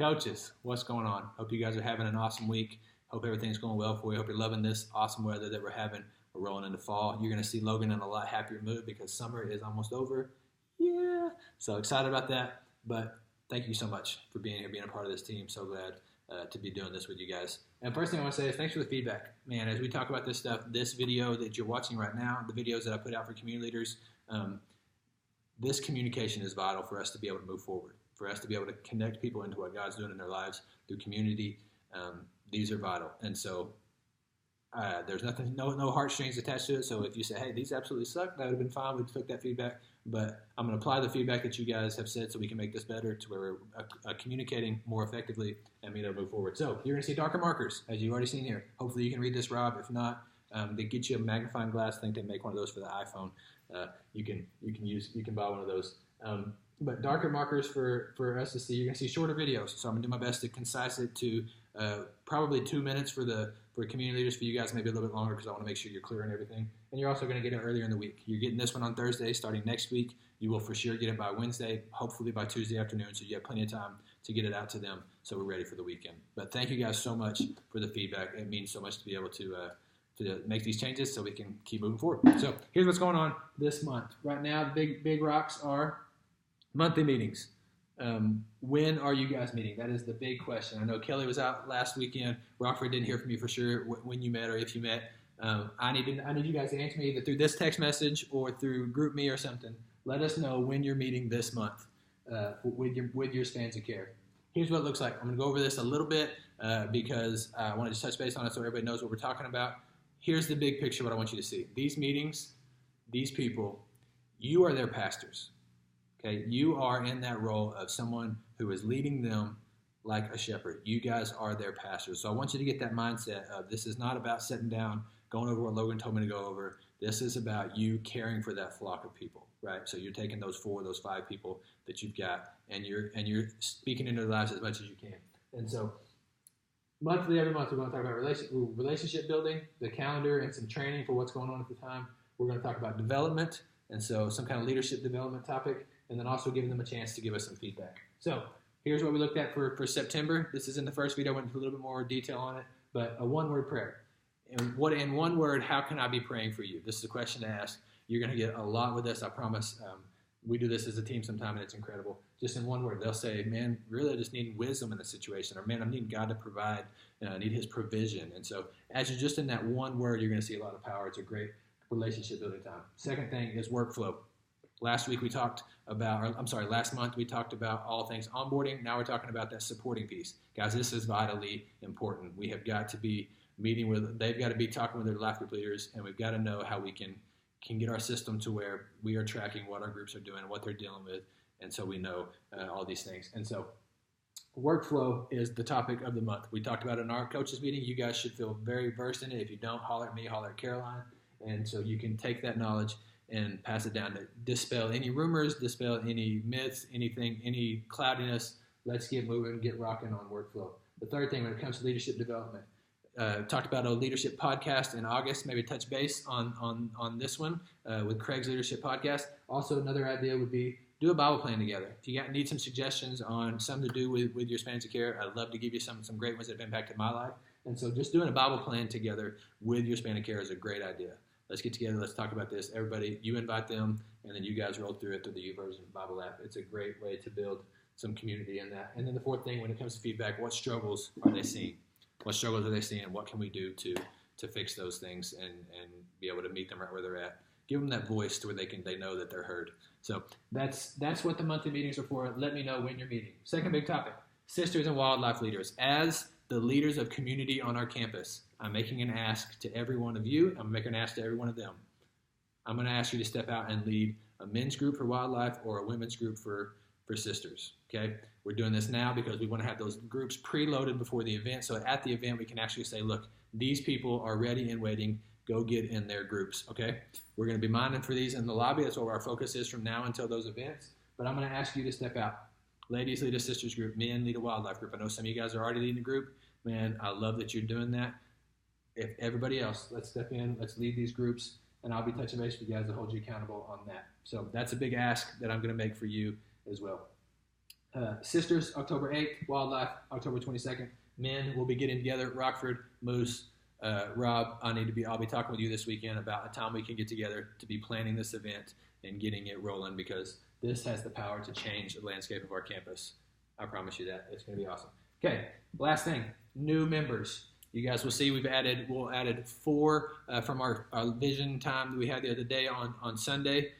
Coaches, what's going on? Hope you guys are having an awesome week. Hope everything's going well for you. Hope you're loving this awesome weather that we're having. We're rolling into fall. You're going to see Logan in a lot happier mood because summer is almost over. Yeah. So excited about that. But thank you so much for being here, being a part of this team. So glad to be doing this with you guys. And first thing I want to say is thanks for the feedback. Man, as we talk about this stuff, this video that you're watching right now, the videos that I put out for community leaders, this communication is vital for us to be able to move forward, for us to be able to connect people into what God's doing in their lives through community. These are vital. And so there's nothing, no heartstrings attached to it. So if you say, hey, these absolutely suck, that would have been fine. We took that feedback. But I'm going to apply the feedback that you guys have said so we can make this better to where we're communicating more effectively and being able to move forward. So you're going to see darker markers, as you've already seen here. Hopefully you can read this, Rob. If not, they get you a magnifying glass. I think they make one of those for the iPhone. You can buy one of those. But darker markers for us to see. You're going to see shorter videos. So I'm going to do my best to concise it to probably 2 minutes for community leaders. For you guys, maybe a little bit longer because I want to make sure you're clear on everything. And you're also going to get it earlier in the week. You're getting this one on Thursday starting next week. You will for sure get it by Wednesday, hopefully by Tuesday afternoon, so you have plenty of time to get it out to them so we're ready for the weekend. But thank you guys so much for the feedback. It means so much to be able to make these changes so we can keep moving forward. So here's what's going on this month. Right now, the big rocks are monthly meetings. When are you guys meeting? That is the big question. I know Kelly was out last weekend. Rockford didn't hear from you for sure when you met or if you met. I need you guys to answer me either through this text message or through GroupMe or something. Let us know when you're meeting this month with your spans of care. Here's what it looks like. I'm going to go over this a little bit because I wanted to touch base on it so everybody knows what we're talking about. Here's the big picture, what I want you to see. These meetings, these people, you are their pastors. Okay, you are in that role of someone who is leading them like a shepherd. You guys are their pastors. So I want you to get that mindset of this is not about sitting down, going over what Logan told me to go over. This is about you caring for that flock of people, right? So you're taking those 5 people that you've got, and you're speaking into their lives as much as you can. And so every month we're going to talk about relationship building, the calendar, and some training for what's going on at the time. We're going to talk about development, and so some kind of leadership development topic, and then also giving them a chance to give us some feedback. So here's what we looked at for September. This is in the first video. I went into a little bit more detail on it, but a one-word prayer. And in one word, how can I be praying for you? This is a question to ask. You're going to get a lot with this, I promise. We do this as a team sometime, and it's incredible. Just in one word, they'll say, man, really I just need wisdom in the situation, or man, I'm needing God to provide, I need his provision. And so as you're just in that one word, you're going to see a lot of power. It's a great relationship building time. Second thing is workflow. Last month we talked about all things onboarding. Now we're talking about that supporting piece. Guys, this is vitally important. We have got to be they've got to be talking with their life group leaders, and we've got to know how we can get our system to where we are tracking what our groups are doing, what they're dealing with, and so we know all these things. And so workflow is the topic of the month. We talked about it in our coaches meeting. You guys should feel very versed in it. If you don't, holler at me, holler at Caroline, and so you can take that knowledge and pass it down to dispel any rumors, dispel any myths, anything, any cloudiness. Let's get moving, get rocking on workflow. The third thing when it comes to leadership development, talked about a leadership podcast in August, maybe touch base on this one with Craig's leadership podcast. Also, another idea would be do a Bible plan together. If you need some suggestions on something to do with your spans of care, I'd love to give you some great ones that have impacted my life. And so just doing a Bible plan together with your span of care is a great idea. Let's get together. Let's talk about this. Everybody, you invite them, and then you guys roll through it through the YouVersion Bible app. It's a great way to build some community in that. And then the fourth thing, when it comes to feedback, what struggles are they seeing? What struggles are they seeing? What can we do to fix those things and be able to meet them right where they're at? Give them that voice to where they know that they're heard. So that's what the monthly meetings are for. Let me know when you're meeting. Second big topic, sisters and wildlife leaders. As the leaders of community on our campus, I'm making an ask to every one of you. I'm making an ask to every one of them. I'm going to ask you to step out and lead a men's group for wildlife or a women's group for sisters. Okay? We're doing this now because we want to have those groups preloaded before the event. So at the event, we can actually say, look, these people are ready and waiting. Go get in their groups. Okay? We're going to be minding for these in the lobby. That's where our focus is from now until those events. But I'm going to ask you to step out. Ladies, lead a sisters group. Men, lead a wildlife group. I know some of you guys are already leading a group. Man, I love that you're doing that. If everybody else, let's step in, let's lead these groups, and I'll be touching base with you guys to hold you accountable on that. So that's a big ask that I'm going to make for you as well. Sisters, October 8th. Wildlife, October 22nd. Men, we'll be getting together. Rockford, Moose, Rob, I'll be talking with you this weekend about a time we can get together to be planning this event and getting it rolling, because this has the power to change the landscape of our campus. I promise you that. It's going to be awesome. Okay, last thing, new members. You guys will see we'll added 4 from our vision time that we had the other day on Sunday.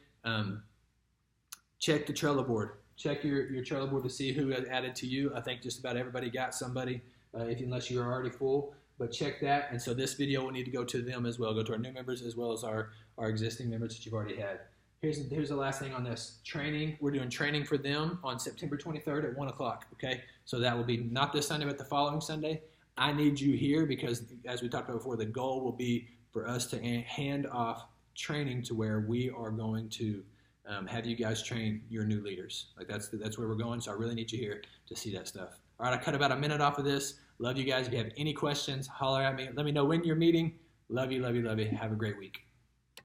Check the Trello board. Check your Trello board to see who has added to you. I think just about everybody got somebody, unless you're already full. But check that. And so this video will need to go to them as well. Go to our new members as well as our existing members that you've already had. Here's the last thing on this. Training. We're doing training for them on September 23rd at 1 o'clock. Okay? So that will be not this Sunday, but the following Sunday. I need you here because, as we talked about before, the goal will be for us to hand off training to where we are going to have you guys train your new leaders. Like that's where we're going. So I really need you here to see that stuff. All right, I cut about a minute off of this. Love you guys. If you have any questions, holler at me. Let me know when you're meeting. Love you, love you, love you. Have a great week.